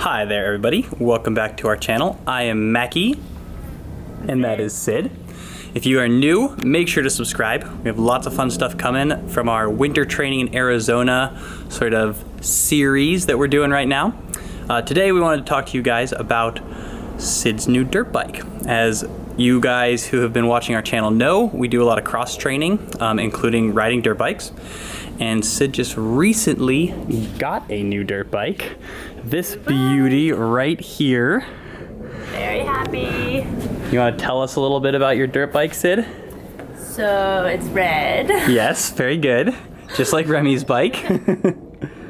Hi there everybody, welcome back to our channel. I am Mackie, and that is Sid. If you are new, make sure to subscribe. We have lots of fun stuff coming from our winter training in Arizona sort of series that we're doing right now. Today we wanted to talk to you guys about Sid's new dirt bike. As you guys who have been watching our channel know, we do a lot of cross training, including riding dirt bikes. And Sid just recently got a new dirt bike. This beauty right here. Very happy. You want to tell us a little bit about your dirt bike, Sid? So it's red. Yes, very good. Just like Remy's bike.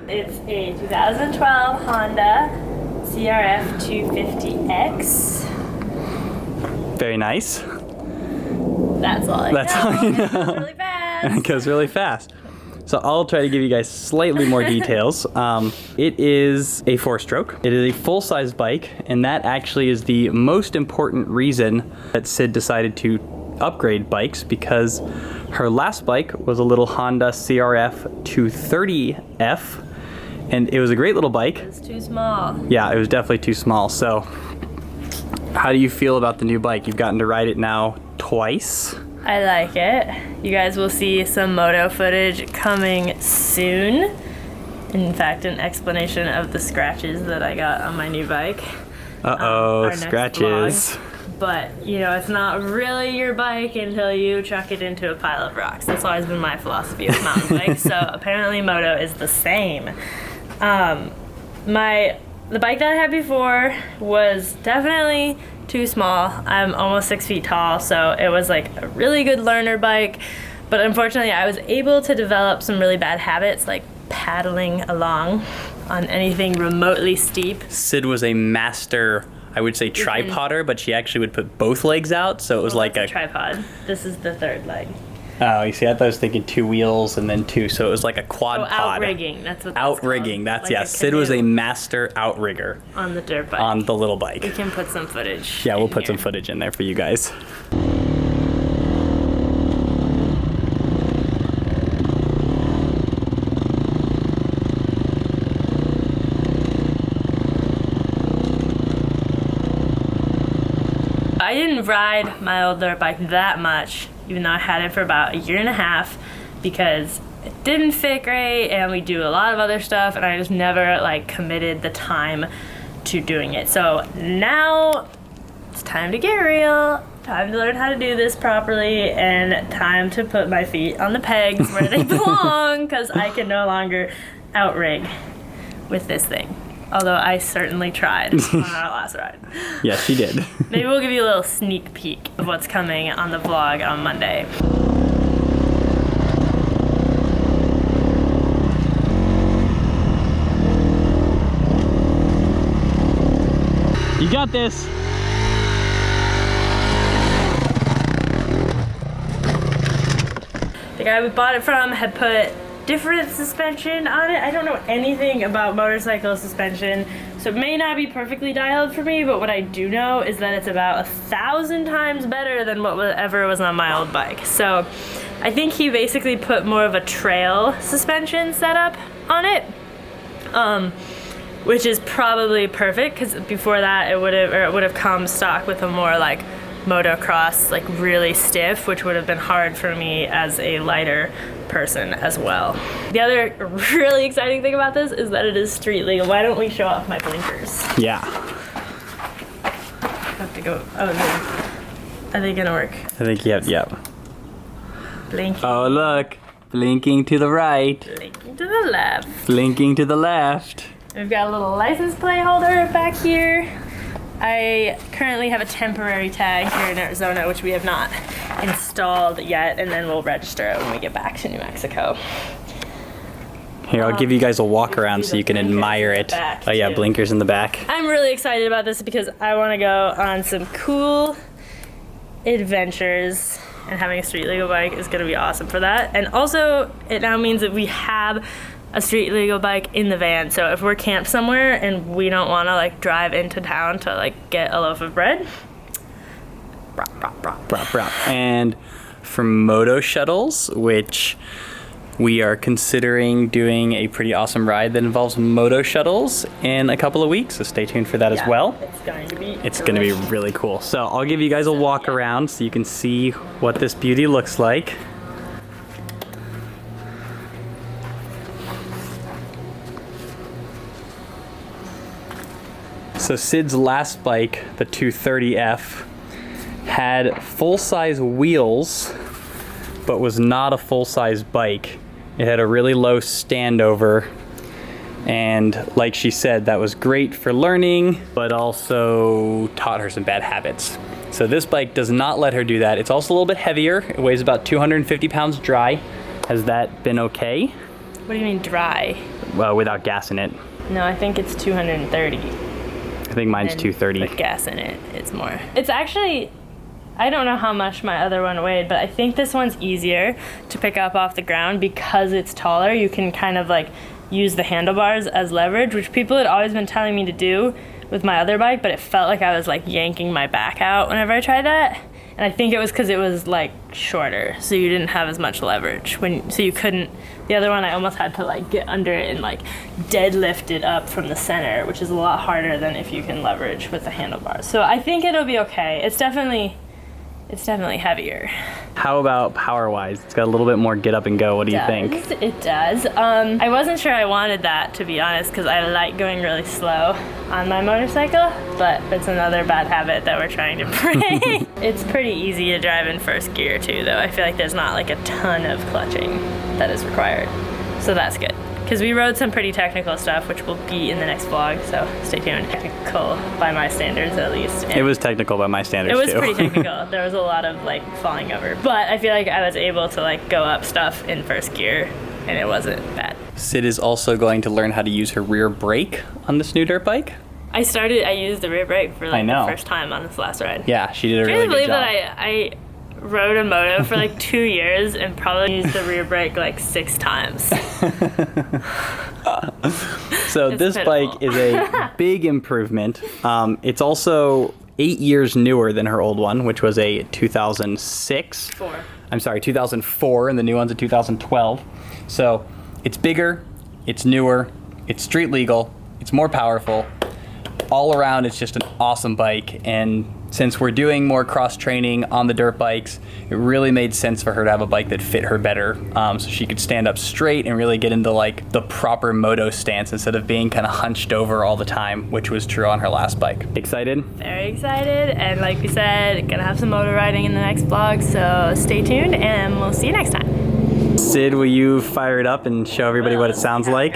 It's a 2012 Honda CRF 250X. Very nice. That's all I know. That's all you know. It goes really fast. It goes really fast. So I'll try to give you guys slightly more details. It is a 4-stroke. It is a full-size bike, and that actually is the most important reason that Sid decided to upgrade bikes, because her last bike was a little Honda CRF 230F, and it was a great little bike. It's too small. Yeah, it was definitely too small. So how do you feel about the new bike? You've gotten to ride it now twice. I like it. You guys will see some moto footage coming soon. In fact, an explanation of the scratches that I got on my new bike. Uh-oh, Our next scratches. vlog. But, you know, it's not really your bike until you chuck it into a pile of rocks. That's always been my philosophy with mountain bikes. So apparently moto is the same. The bike that I had before was definitely too small. I'm almost 6 feet tall, so it was like a really good learner bike. But unfortunately, I was able to develop some really bad habits, like paddling along on anything remotely steep. Sid was a master, I would say, tripodder, but she actually would put both legs out, so it was like a tripod. This is the third leg. Oh, you see, I thought I was thinking 2 wheels and then 2, so it was like a quad pod. Outrigging, that's what that's Outrigging, called. that's, like yeah, Sid was a master outrigger. On the dirt bike. On the little bike. We can put some footage. Yeah, we'll put some footage in there for you guys. I didn't ride my old dirt bike that much, even though I had it for about 1.5 years, because it didn't fit great and we do a lot of other stuff, and I just never like committed the time to doing it. So now it's time to get real, time to learn how to do this properly, and time to put my feet on the pegs where they belong, because I can no longer outrig with this thing. Although I certainly tried on our last ride. Yes, she did. Maybe we'll give you a little sneak peek of what's coming on the vlog on Monday. You got this. The guy we bought it from had put different suspension on it. I don't know anything about motorcycle suspension, so it may not be perfectly dialed for me, but what I do know is that it's about 1,000 times better than whatever was on my old bike. So I think he basically put more of a trail suspension setup on it, which is probably perfect, because before that it would have come stock with a more like motocross, like really stiff, which would have been hard for me as a lighter person as well. The other really exciting thing about this is that it is street legal. Why don't we show off my blinkers? Yeah. I have to go. Oh, are they gonna work? I think, yep. Blinking. Oh, look. Blinking to the right. Blinking to the left. Blinking to the left. We've got a little license plate holder back here. I currently have a temporary tag here in Arizona, which we have not installed yet, and then we'll register it when we get back to New Mexico. Here, I'll give you guys a walk around so you can admire it. Oh yeah, blinkers in the back. I'm really excited about this because I want to go on some cool adventures, and having a street legal bike is going to be awesome for that. And also, it now means that we have a street legal bike in the van, so if we're camped somewhere and we don't want to like drive into town to like get a loaf of bread, brop. And for moto shuttles, which We are considering doing a pretty awesome ride that involves moto shuttles in a couple of weeks, so stay tuned for that as well. It's going to be really cool. So I'll give you guys a walk around so you can see what this beauty looks like. So Sid's last bike, the 230F, had full-size wheels, but was not a full-size bike. It had a really low standover, and like she said, that was great for learning, but also taught her some bad habits. So this bike does not let her do that. It's also a little bit heavier. It weighs about 250 pounds dry. Has that been okay? What do you mean dry? Well, without gas in it. No, I think it's 230. I think mine's 230. With gas in it, it's more. It's actually, I don't know how much my other one weighed, but I think this one's easier to pick up off the ground because it's taller. You can kind of like use the handlebars as leverage, which people had always been telling me to do with my other bike, but it felt like I was like yanking my back out whenever I tried that. And I think it was because it was like shorter, so you didn't have as much leverage so you couldn't. The other one I almost had to like get under it and like deadlift it up from the center, which is a lot harder than if you can leverage with the handlebars. So I think it'll be okay. It's definitely heavier. How about power-wise? It's got a little bit more get up and go. What do you think? It does. I wasn't sure I wanted that, to be honest, because I like going really slow on my motorcycle, but it's another bad habit that we're trying to break. It's pretty easy to drive in first gear too, though. I feel like there's not like a ton of clutching that is required, so that's good. Because we rode some pretty technical stuff, which will be in the next vlog, so stay tuned. Technical by my standards, at least. And it was technical by my standards, too. It was pretty technical. There was a lot of like falling over. But I feel like I was able to like go up stuff in first gear, and it wasn't bad. Sid is also going to learn how to use her rear brake on this new dirt bike. I used the rear brake for like the first time on this last ride. Yeah, she did a really good job. Can you believe that I rode a moto for like 2 years and probably used the rear brake like 6 times. So this bike is a big improvement. It's also 8 years newer than her old one, which was a 2006. 4. I'm sorry, 2004, and the new one's a 2012. So it's bigger, it's newer, it's street legal, it's more powerful. All around, it's just an awesome bike, and since we're doing more cross training on the dirt bikes, it really made sense for her to have a bike that fit her better, so she could stand up straight and really get into like the proper moto stance instead of being kind of hunched over all the time, which was true on her last bike. Excited? Very excited, and like we said, gonna have some motor riding in the next vlog, so stay tuned and we'll see you next time. Sid, will you fire it up and show everybody what it sounds like?